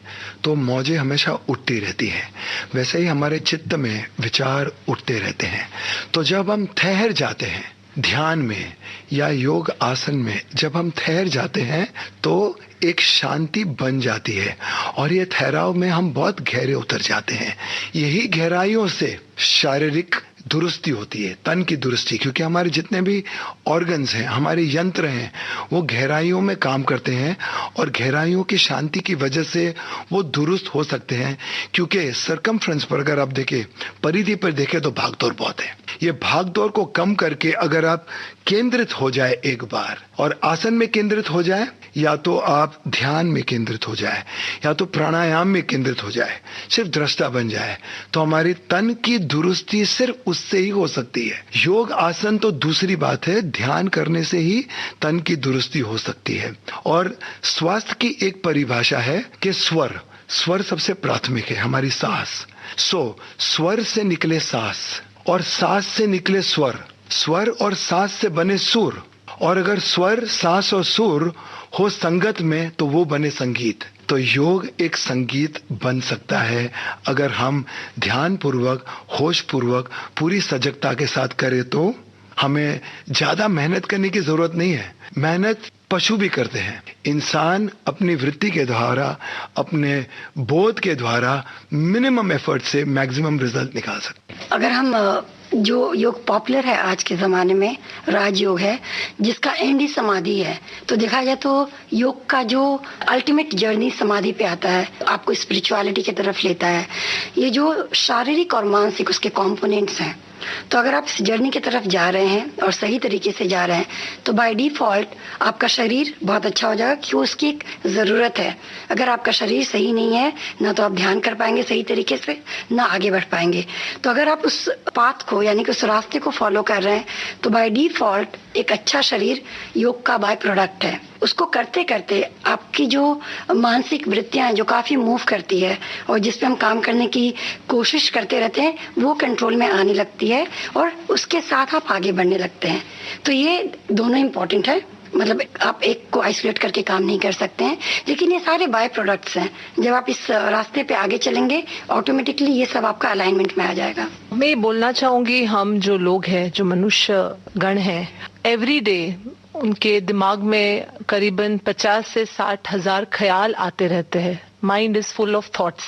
तो मौजें हमेशा उठती रहती हैं, वैसे ही हमारे चित्त में विचार उठते रहते हैं। तो जब हम ठहर जाते हैं ध्यान में या योग आसन में, जब हम ठहर जाते हैं तो एक शांति बन जाती है, और ये ठहराव में हम बहुत गहरे उतर जाते हैं। यही गहराइयों से शारीरिक दुरुस्ती होती है, तन की दुरुस्ती, क्योंकि हमारे जितने भी ऑर्गन्स हैं, हमारे यंत्र हैं, वो गहराइयों में काम करते हैं, और गहराइयों की शांति की वजह से वो दुरुस्त हो सकते हैं। क्योंकि सरकमफ्रेंस पर अगर आप देखें, परिधि पर देखें तो भागदौड़ बहुत है। ये भागदौड़ को कम करके अगर आप केंद्रित हो जाए एक बार, और आसन में केंद्रित हो जाए, या तो आप ध्यान में केंद्रित हो जाए, या तो प्राणायाम में केंद्रित हो जाए, सिर्फ दृष्टा बन जाए, तो हमारी तन की दुरुस्ती सिर्फ उससे ही हो सकती है। योग आसन तो दूसरी बात है, ध्यान करने से ही तन की दुरुस्ती हो सकती है। और स्वास्थ्य की एक परिभाषा है कि स्वर सबसे प्राथमिक है, हमारी सांस। स्वर से निकले सांस, और सांस से निकले स्वर, स्वर और सांस से बने सुर, और अगर स्वर, सांस और सुर हो संगत में तो वो बने संगीत। तो योग एक संगीत बन सकता है अगर हम ध्यान पूर्वक, होश पूर्वक, पूरी सजगता के साथ करें। तो हमें ज्यादा मेहनत करने की जरूरत नहीं है। मेहनत पशु भी करते हैं। इंसान अपनी वृत्ति के द्वारा, अपने बोध के द्वारा मिनिमम एफर्ट से मैक्सिमम रिजल्ट निकाल सकते हैं। अगर हम जो योग पॉपुलर है आज के ज़माने में, राजयोग है, जिसका एंड ही समाधि है, तो देखा जाए तो योग का जो अल्टीमेट जर्नी समाधि पे आता है, आपको स्पिरिचुअलिटी की तरफ लेता है। ये जो शारीरिक और मानसिक उसके कंपोनेंट्स हैं, तो अगर आप इस जर्नी की तरफ जा रहे हैं और सही तरीके से जा रहे हैं तो बाय डिफॉल्ट आपका शरीर बहुत अच्छा हो जाएगा, क्यों उसकी एक ज़रूरत है। अगर आपका शरीर सही नहीं है, ना तो आप ध्यान कर पाएंगे सही तरीके से, ना आगे बढ़ पाएंगे। तो अगर आप उस पाथ को, यानी कि उस रास्ते को फॉलो कर रहे हैं, तो बाय डिफॉल्ट एक अच्छा शरीर योग का बाय प्रोडक्ट है। उसको करते करते आपकी जो मानसिक वृत्तियां हैं, जो काफ़ी मूव करती है और जिस पे हम काम करने की कोशिश करते रहते हैं, वो कंट्रोल में आने लगती है और उसके साथ आप आगे बढ़ने लगते हैं। तो ये दोनों इम्पोर्टेंट है। मतलब आप एक को आइसोलेट करके काम नहीं कर सकते हैं, लेकिन ये सारे बाय प्रोडक्ट्स हैं। जब आप इस रास्ते पे आगे चलेंगे, ऑटोमेटिकली ये सब आपका अलाइनमेंट में आ जाएगा। मैं बोलना चाहूंगी, हम जो लोग हैं, जो मनुष्य गण हैं, एवरी डे उनके दिमाग में करीबन 50 से 60 हजार ख्याल आते रहते हैं। Mind is full of thoughts,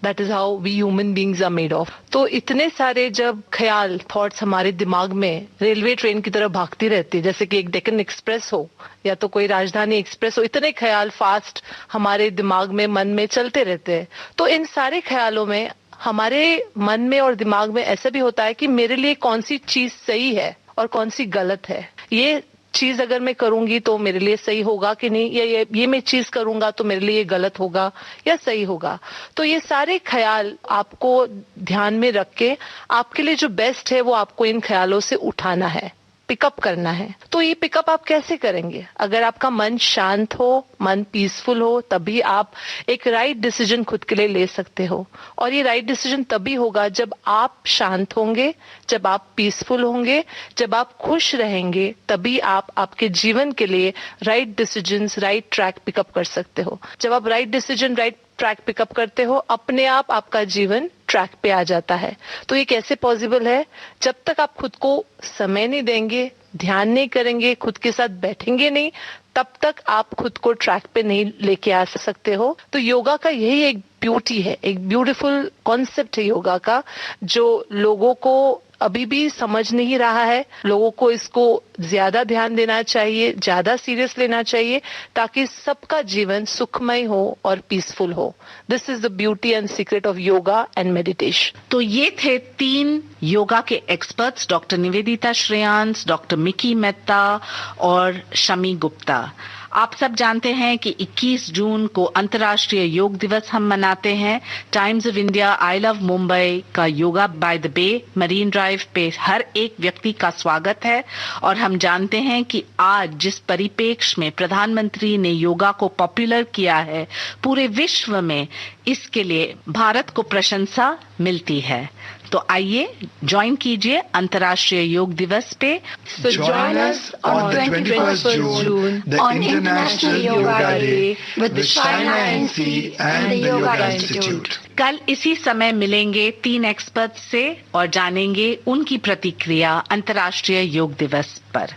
that is how we human beings are made of. तो इतने सारे जब ख्याल, थॉट्स हमारे दिमाग में रेलवे ट्रेन की तरह भागती रहती है, जैसे कि एक डेक्कन एक्सप्रेस हो या तो कोई राजधानी एक्सप्रेस हो, इतने ख्याल फास्ट हमारे दिमाग में, मन में चलते रहते हैं। तो इन सारे ख्यालों में हमारे मन में और दिमाग में ऐसा भी होता है कि मेरे लिए कौन सी चीज सही है और कौन सी गलत है। ये चीज अगर मैं करूंगी तो मेरे लिए सही होगा कि नहीं, या ये मैं चीज करूंगा तो मेरे लिए गलत होगा या सही होगा। तो ये सारे ख्याल आपको ध्यान में रख के आपके लिए जो बेस्ट है वो आपको इन ख्यालों से उठाना है, पिकअप करना है। तो ये पिकअप आप कैसे करेंगे? अगर आपका मन शांत हो, मन पीसफुल हो, तभी आप एक राइट डिसीजन खुद के लिए ले सकते हो। और ये राइट डिसीजन तभी होगा जब आप शांत होंगे, जब आप पीसफुल होंगे, जब आप खुश रहेंगे, तभी आप आपके जीवन के लिए right decisions, right track pickup कर सकते हो। जब आप right decision, right track pickup करते हो, अपने आप आपका जीवन ट्रैक पे आ जाता है। तो ये कैसे पॉसिबल है? जब तक आप खुद को समय नहीं देंगे, ध्यान नहीं करेंगे, खुद के साथ बैठेंगे नहीं, तब तक आप खुद को ट्रैक पे नहीं लेके आ सकते हो। तो योगा का यही एक ब्यूटी है, एक ब्यूटीफुल कॉन्सेप्ट है योगा का, जो लोगों को अभी भी समझ नहीं रहा है। लोगों को इसको ज्यादा ध्यान देना चाहिए, ज्यादा सीरियस लेना चाहिए, ताकि सबका जीवन सुखमय हो और पीसफुल हो। This is the beauty and secret of yoga and meditation. तो ये थे 3 योगा के experts, doctor Nivedita Shreyans, doctor Mickey Mehta और शमी गुप्ता। आप सब जानते हैं कि 21 जून को अंतर्राष्ट्रीय योग दिवस हम मनाते हैं। Times of India, I love Mumbai का yoga by the bay Marine Drive पे हर एक व्यक्ति का स्वागत है। और हम जानते हैं कि आज जिस परिप्रेक्ष्य में प्रधानमंत्री ने योगा को पॉपुलर किया है, पूरे विश्व में इसके लिए भारत को प्रशंसा मिलती है। तो आइए ज्वाइन कीजिए अंतर्राष्ट्रीय योग दिवस पे। So join us on the 21st June, the International Yoga Day with the China NC and the Yoga Institute. कल इसी समय मिलेंगे 3 एक्सपर्ट से और जानेंगे उनकी प्रतिक्रिया अंतर्राष्ट्रीय योग दिवस पर।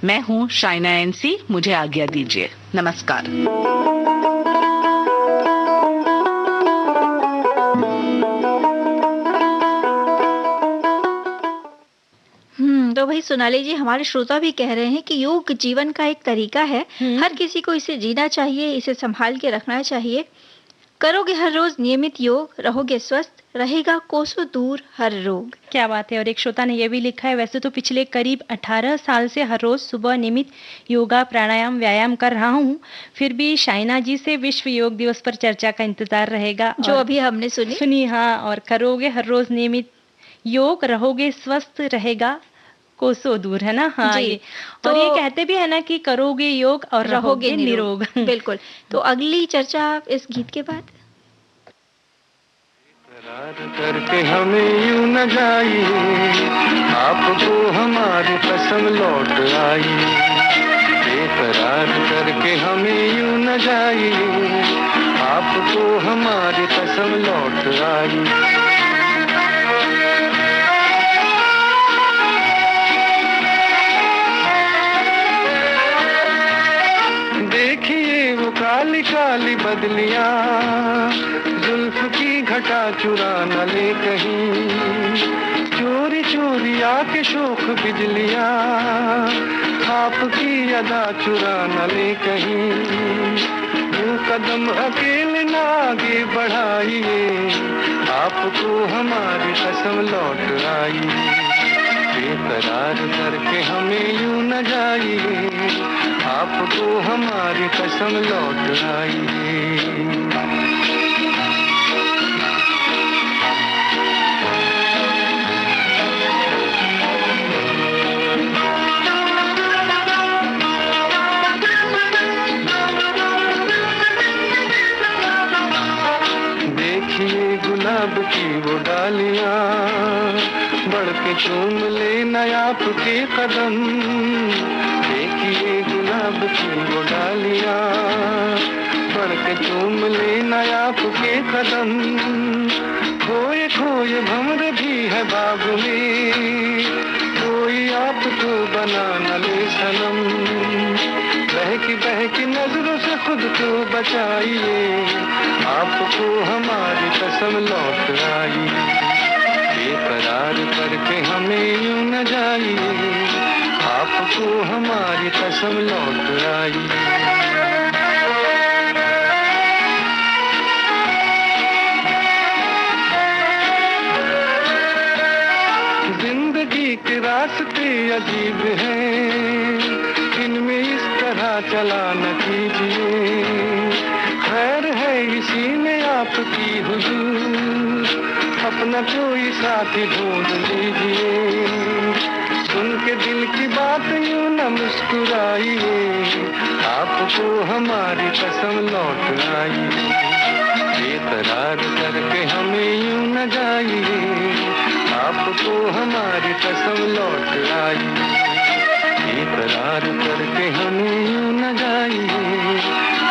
मैं हूँ शाइना एनसी, मुझे आज्ञा दीजिए। नमस्कार। तो भाई सोनाली जी, हमारे श्रोता भी कह रहे हैं कि योग जीवन का एक तरीका है, हर किसी को इसे जीना चाहिए, इसे संभाल के रखना चाहिए। करोगे हर रोज नियमित योग, रहोगे स्वस्थ, रहेगा कोसों दूर हर रोग। क्या बात है। और एक श्रोता ने यह भी लिखा है, वैसे तो पिछले करीब 18 साल से हर रोज सुबह नियमित योगा, प्राणायाम, व्यायाम कर रहा हूँ, फिर भी शाइना जी से विश्व योग दिवस पर चर्चा का इंतजार रहेगा, जो अभी हमने सुनी। हाँ, और करोगे हर रोज नियमित योग, रहोगे स्वस्थ, रहेगा कोसों दूर, है ना। हाँ जी। तो और ये कहते भी है ना कि करोगे योग और रहोगे निरोग। बिल्कुल। तो अगली चर्चा इस गीत के बाद। करके हमें यूं न जाइए, आपको हमारी कसम लौट आई। बेकरार करके हमें यूं न जाइए, आपको हमारी कसम लौट आई। देखिए वो काली काली बदलियां, जुल्फ की घटा चुरा न ले कहीं, चोरी चोरी आके शोख बिजलियां, आपकी अदा चुरा न ले कहीं। यूं कदम अकेले ना आगे बढ़ाइए, आपको हमारी कसम लौट आई। बेकरार करके हमें यूं न जाइए, आपको हमारी कसम लौट आई। गुलाब की वो डालियां, बढ़ के चूम लेना आपके कदम। देखिए गुलाब की वो डालियां, बढ़ के चूम लेना आपके कदम। खोए खोए भंवर भी है बाग में, कोई आपको बना न ले सनम। बहकी नजरों से खुद को बचाइए, आपको हमारी कसम लौट आई। बेकरार करके हमें यूं न जाइए, आपको हमारी कसम लौट आई। जिंदगी के रास्ते अजीब हैं, इनमें इस तरह चला न कीजिए। खैर है इसी में आपकी हुजूर, अपना कोई साथी ढूंढ लीजिए। सुन के दिल की बात यूं न मुस्कुराइए, आपको हमारी कसम लौट आई। बेकरार करके हमें यूं न जाइए, आपको हमारी कसम लौट आई। बेकरार करके हमें यूं न जाइए,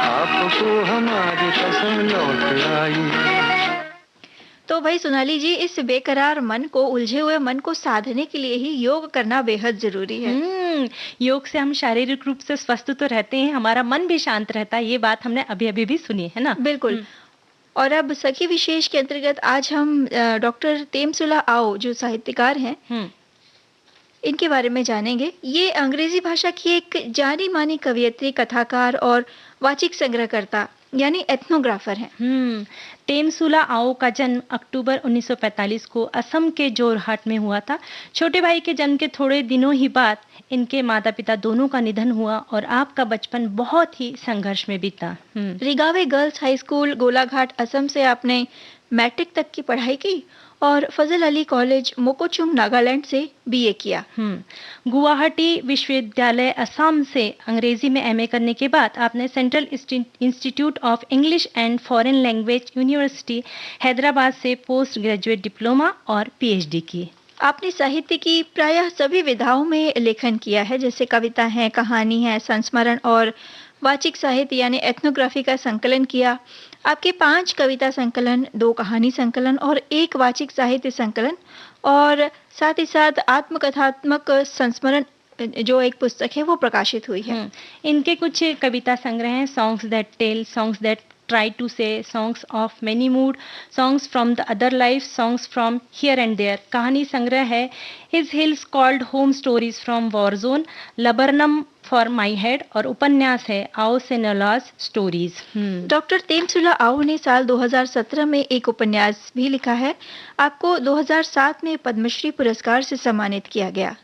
आपको हमारी कसम लौट आई। तो भाई सोनाली जी, इस बेकरार मन को, उलझे हुए मन को साधने के लिए ही योग करना बेहद जरूरी है। योग से हम शारीरिक रूप से स्वस्थ तो रहते हैं, हमारा मन भी शांत रहता है। ये बात हमने अभी अभी भी सुनी है ना। बिल्कुल। और अब सखी विशेष के अंतर्गत आज हम डॉक्टर तेमसुला आओ, जो साहित्यकार हैं, इनके बारे में जानेंगे। ये अंग्रेजी भाषा की एक जानी मानी कवयित्री, कथाकार और वाचिक संग्रहकर्ता यानी एथनोग्राफर हैं। तेमसुला आओ का जन्म अक्टूबर 1945 को असम के जोरहाट में हुआ था। छोटे भाई के जन्म के थोड़े दिनों ही बाद इनके माता पिता दोनों का निधन हुआ और आपका बचपन बहुत ही संघर्ष में बीता। रिगावे girls high school Golaghat Assam से आपने मैट्रिक तक की पढ़ाई की और फजल अली कॉलेज मोकोचुंग नागालैंड से बीए किया। गुवाहाटी विश्वविद्यालय असम से अंग्रेजी में एमए करने के बाद आपने central institute of English and foreign language university Hyderabad से पोस्ट ग्रेजुएट डिप्लोमा और पीएचडी की। आपने साहित्य की प्रायः सभी विधाओं में लेखन किया है, जैसे कविता है, कहानी है, संस्मरण और वाचिक साहित्य यानी एथनोग्राफी का संकलन किया। आपके 5 कविता संकलन, 2 कहानी संकलन और 1 वाचिक साहित्य संकलन और साथ ही साथ आत्मकथात्मक संस्मरण जो एक पुस्तक है वो प्रकाशित हुई है। इनके कुछ कविता संग्रह हैं, songs that tell, songs that try to say, songs of many mood, songs from the other life, songs from here and there। कहानी संग्रह है His Hills Called Home Stories from War Zone, लबरनम for my head और उपन्यास है आओ से नलाज stories. Doctor तेमसुला आओ ने साल 2017 में एक उपन्यास भी लिखा है। आपको 2007 में पद्मश्री पुरस्कार से सम्मानित किया गया।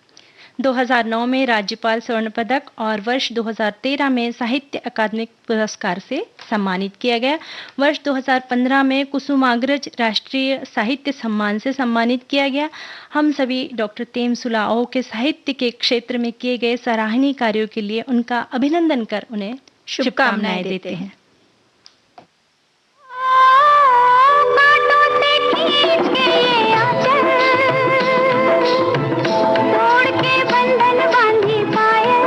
2009 में राज्यपाल स्वर्ण पदक और वर्ष 2013 में साहित्य अकादमी पुरस्कार से सम्मानित किया गया। वर्ष 2015 में कुसुमाग्रज राष्ट्रीय साहित्य सम्मान से सम्मानित किया गया। हम सभी डॉक्टर तेमसुला आओ के साहित्य के क्षेत्र में किए गए सराहनीय कार्यों के लिए उनका अभिनंदन कर उन्हें शुभकामनाएं देते हैं। बंधन बांधी पायल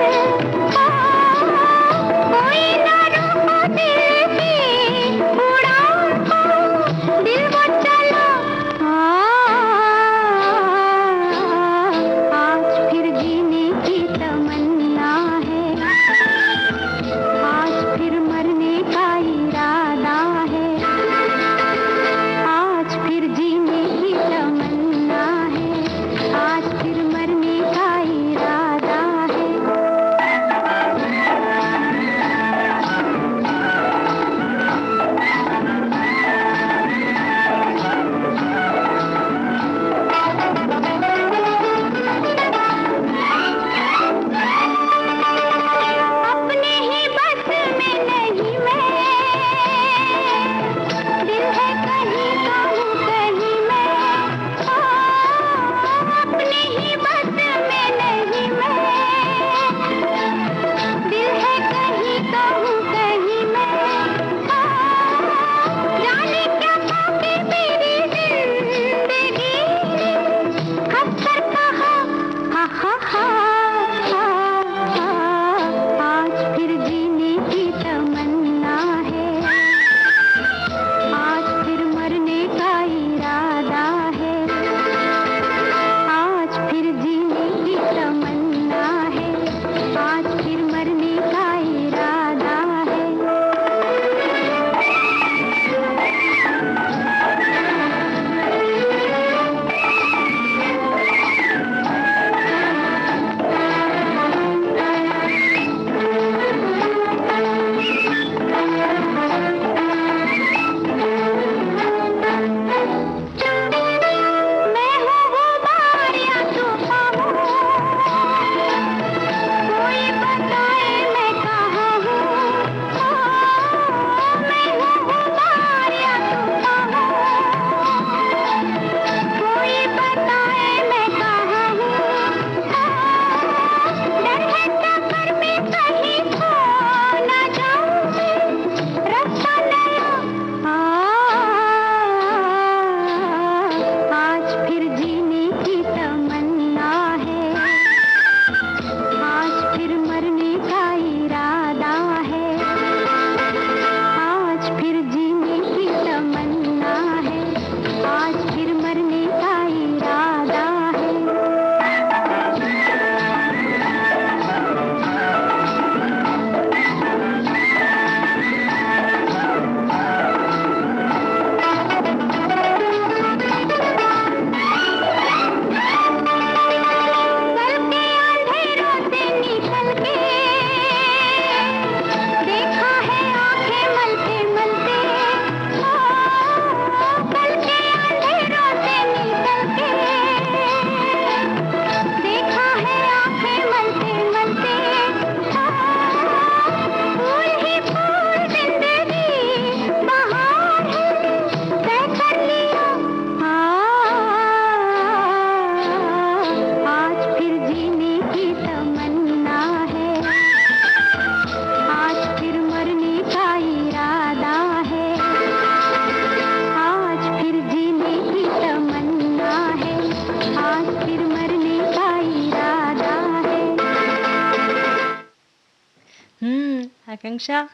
आकांक्षा,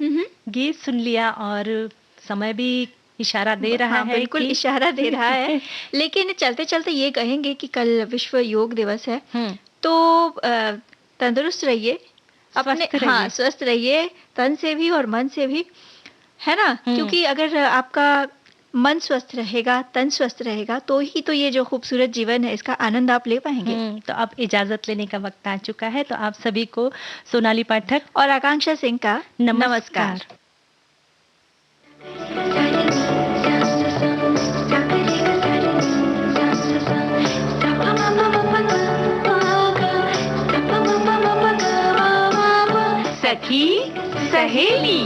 गीत सुन लिया और समय भी इशारा दे रहा है, बिल्कुल इशारा दे रहा है। लेकिन चलते चलते ये कहेंगे कि कल विश्व योग दिवस है, तो तंदुरुस्त रहिए, अपने स्वस्थ रहिए, तन से भी और मन से भी, है ना? क्योंकि अगर आपका मन स्वस्थ रहेगा, तन स्वस्थ रहेगा, तो ही तो ये जो खूबसूरत जीवन है इसका आनंद आप ले पाएंगे। तो अब इजाजत लेने का वक्त आ चुका है, तो आप सभी को सोनाली पाठक और आकांक्षा सिंह का नमस्कार। सखी सहेली।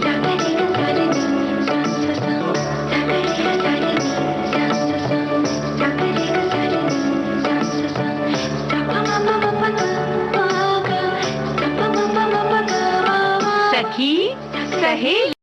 सखी सहेली।